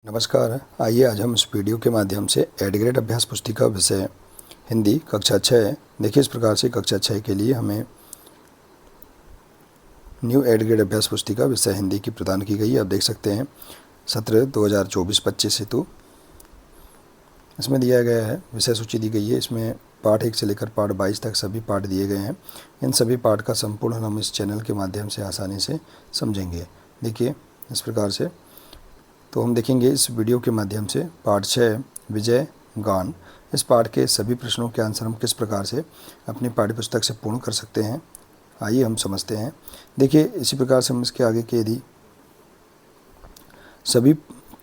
नमस्कार। आइए आज हम इस वीडियो के माध्यम से एड ग्रेड अभ्यास पुस्तिका विषय हिंदी कक्षा 6 देखिए। इस प्रकार से कक्षा 6 के लिए हमें न्यू एड ग्रेड अभ्यास पुस्तिका विषय हिंदी की प्रदान की गई है। आप देख सकते हैं सत्र 2024-25 हेतु इसमें दिया गया है, विषय सूची दी गई है। इसमें पाठ 1 से लेकर पाठ 22 तक सभी पाठ दिए गए हैं। इन सभी पाठ का संपूर्ण हम इस चैनल के माध्यम से आसानी से समझेंगे। देखिए इस प्रकार से तो हम देखेंगे इस वीडियो के माध्यम से पाठ 6 विजय गान। इस पाठ के सभी प्रश्नों के आंसर हम किस प्रकार से अपनी पाठ्यपुस्तक से पूर्ण कर सकते हैं, आइए हम समझते हैं। देखिए इसी प्रकार से हम इसके आगे के यदि सभी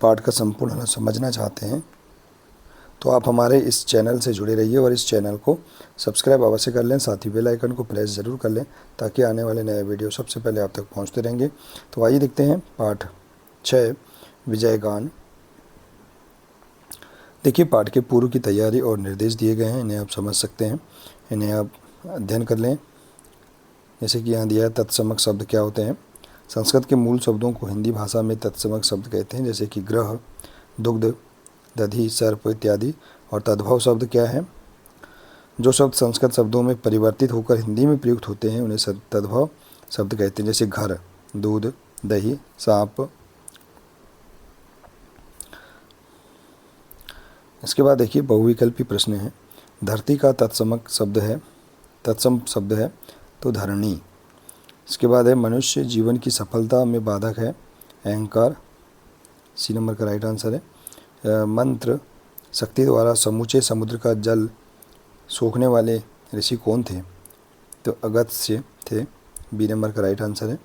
पाठ का संपूर्ण समझना चाहते हैं तो आप हमारे इस चैनल से जुड़े रहिए और इस चैनल को सब्सक्राइब अवश्य कर लें, साथ ही बेल आइकन को प्रेस ज़रूर कर लें ताकि आने वाले नए वीडियो सबसे पहले आप तक पहुँचते रहेंगे। तो आइए देखते हैं पाठ 6 विजय गान। देखिए पाठ के पूर्व की तैयारी और निर्देश दिए गए हैं, इन्हें आप समझ सकते हैं, इन्हें आप अध्ययन कर लें। जैसे कि यहाँ दिया है तत्समक शब्द क्या होते हैं। संस्कृत के मूल शब्दों को हिंदी भाषा में तत्समक शब्द कहते हैं, जैसे कि ग्रह, दुग्ध, दधि, सर्प इत्यादि। और तद्भव शब्द क्या है? जो शब्द संस्कृत शब्दों में परिवर्तित होकर हिंदी में प्रयुक्त होते हैं उन्हें तद्भव शब्द कहते हैं, जैसे घर, दूध, दही, सांप। इसके बाद देखिए बहुविकल्पी प्रश्न है। धरती का तत्सम शब्द है तो धरणी। इसके बाद है मनुष्य जीवन की सफलता में बाधक है अहंकार, सी नंबर का राइट आंसर है। मंत्र शक्ति द्वारा समूचे समुद्र का जल सोखने वाले ऋषि कौन थे? तो अगस्त्य थे, बी नंबर का राइट आंसर है।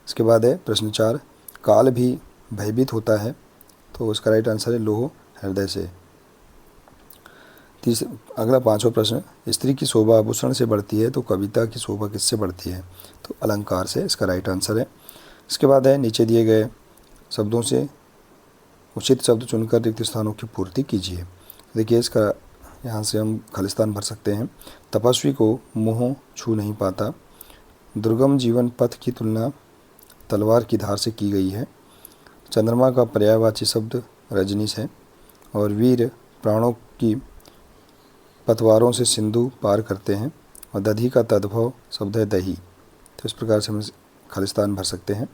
इसके बाद है प्रश्न 4 काल भी भयभीत होता है, तो उसका राइट आंसर है लोह हृदय से। अगला 5वां प्रश्न स्त्री की शोभा आभूषण से बढ़ती है तो कविता की शोभा किससे बढ़ती है? तो अलंकार से, इसका राइट आंसर है। इसके बाद है नीचे दिए गए शब्दों से उचित शब्द चुनकर रिक्त स्थानों की पूर्ति कीजिए। देखिए इसका यहाँ से हम खालिस्तान भर सकते हैं। तपस्वी को मोह छू नहीं पाता, दुर्गम जीवन पथ की तुलना तलवार की धार से की गई है, चंद्रमा का पर्यायवाची शब्द रजनीश है, और वीर प्राणों की पतवारों से सिंधु पार करते हैं, और दधी का तद्भव शब्द है दही। तो इस प्रकार से हम खालिस्तान भर सकते हैं।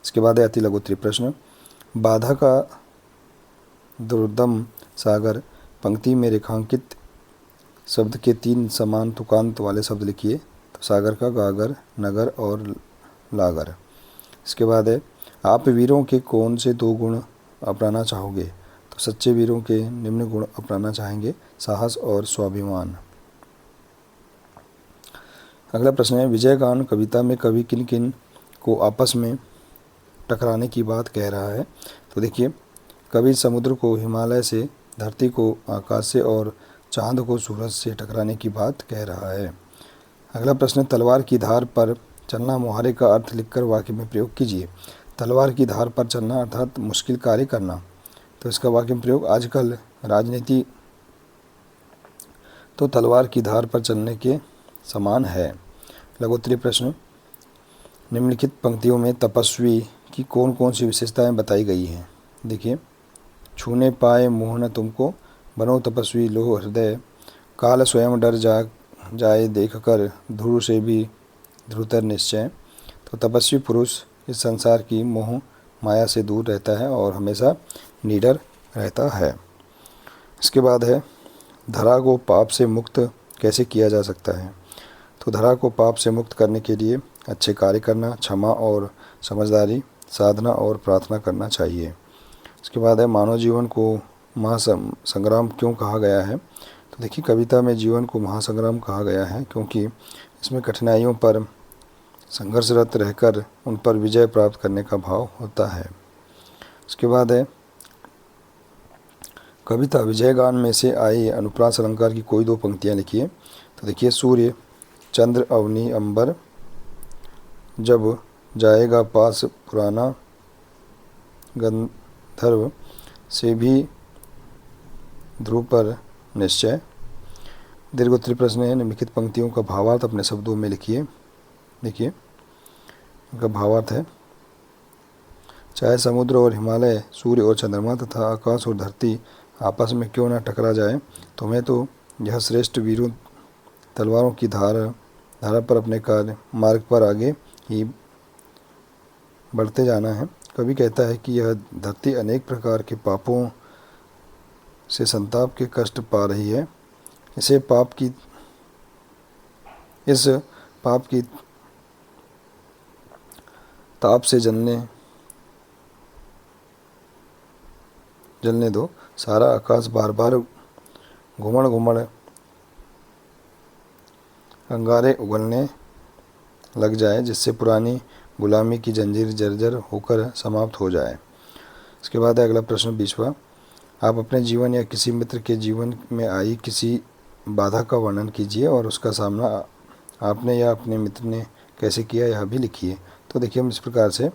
इसके बाद है अति लघुत्तरी प्रश्न बाधा का दुर्दम सागर पंक्ति में रेखांकित शब्द के 3 समान तुकांत वाले शब्द लिखिए। तो सागर का गागर, नगर और लागर। इसके बाद है आप वीरों के कौन से 2 गुण अपनाना चाहोगे? तो सच्चे वीरों के निम्न गुण अपनाना चाहेंगे, साहस और स्वाभिमान। अगला प्रश्न है विजय गान कविता में कवि किन किन को आपस में टकराने की बात कह रहा है? तो देखिए कवि समुद्र को हिमालय से, धरती को आकाश से और चांद को सूरज से टकराने की बात कह रहा है। अगला प्रश्न तलवार की धार पर चलना मुहावरे का अर्थ लिखकर वाक्य में प्रयोग कीजिए। तलवार की धार पर चलना अर्थात मुश्किल कार्य करना। तो इसका वाक्य में प्रयोग आजकल राजनीति तो तलवार की धार पर चलने के समान है। लघुत्तरी प्रश्न निम्नलिखित पंक्तियों में तपस्वी की कौन कौन सी विशेषताएं बताई गई हैं? देखिए छूने पाए मोह न तुमको, बनो तपस्वी लोह हृदय, काल स्वयं डर जाए देखकर, ध्रुव से भी ध्रुतर निश्चय। तो तपस्वी पुरुष इस संसार की मोह माया से दूर रहता है और हमेशा निडर रहता है। इसके बाद है धरा को पाप से मुक्त कैसे किया जा सकता है? तो धरा को पाप से मुक्त करने के लिए अच्छे कार्य करना, क्षमा और समझदारी, साधना और प्रार्थना करना चाहिए। इसके बाद है मानव जीवन को महासंग्राम क्यों कहा गया है? तो देखिए कविता में जीवन को महासंग्राम कहा गया है क्योंकि इसमें कठिनाइयों पर संघर्षरत रहकर उन पर विजय प्राप्त करने का भाव होता है। इसके बाद है कविता विजय गान में से आए अनुप्रास अलंकार की कोई 2 पंक्तियाँ लिखिए। तो देखिए सूर्य, चंद्र, अवनी, अंबर, जब जाएगा पास पुराना, गंधर्व से भी ध्रुव पर निश्चय। दीर्घोत्तरी प्रश्न है निम्नलिखित पंक्तियों का भावार्थ अपने शब्दों में लिखिए। देखिए इनका भावार्थ है चाहे समुद्र और हिमालय, सूर्य और चंद्रमा तथा आकाश और धरती आपस में क्यों न टकरा जाए, तुम्हें तो यह श्रेष्ठ वीरों तलवारों की धारा पर अपने कार्य मार्ग पर आगे ही बढ़ते जाना है। कवि कहता है कि यह धरती अनेक प्रकार के पापों से संताप के कष्ट पा रही है। इस पाप की ताप से जलने दो। सारा आकाश बार बार घुमड़ घुमड़ अंगारे उगलने लग जाए, जिससे पुरानी गुलामी की जंजीर जर्जर होकर समाप्त हो जाए। इसके बाद है अगला प्रश्न 20वां। आप अपने जीवन या किसी मित्र के जीवन में आई किसी बाधा का वर्णन कीजिए और उसका सामना आपने या अपने मित्र ने कैसे किया, यह भी लिखिए। तो देखिए, हम इस प्रकार से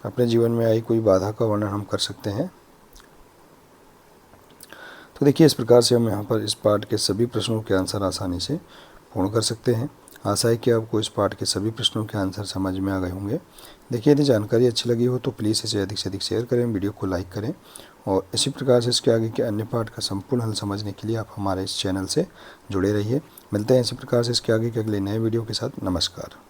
अपने जीवन में आई कोई बाधा का वर्णन हम कर सकते हैं। तो देखिए, इस प्रकार से हम यहाँ पर इस पाठ के सभी प्रश्नों के आंसर आसानी से पूर्ण कर सकते हैं। आशा है कि आपको इस पाठ के सभी प्रश्नों के आंसर समझ में आ गए होंगे। देखिए, यदि जानकारी अच्छी लगी हो तो प्लीज़ इसे अधिक से अधिक शेयर करें, वीडियो को लाइक करें और इसी प्रकार से इसके आगे के अन्य पाठ का संपूर्ण हल समझने के लिए आप हमारे इस चैनल से जुड़े रहिए। मिलते हैं इसी प्रकार से इसके आगे के अगले नए वीडियो के साथ। नमस्कार।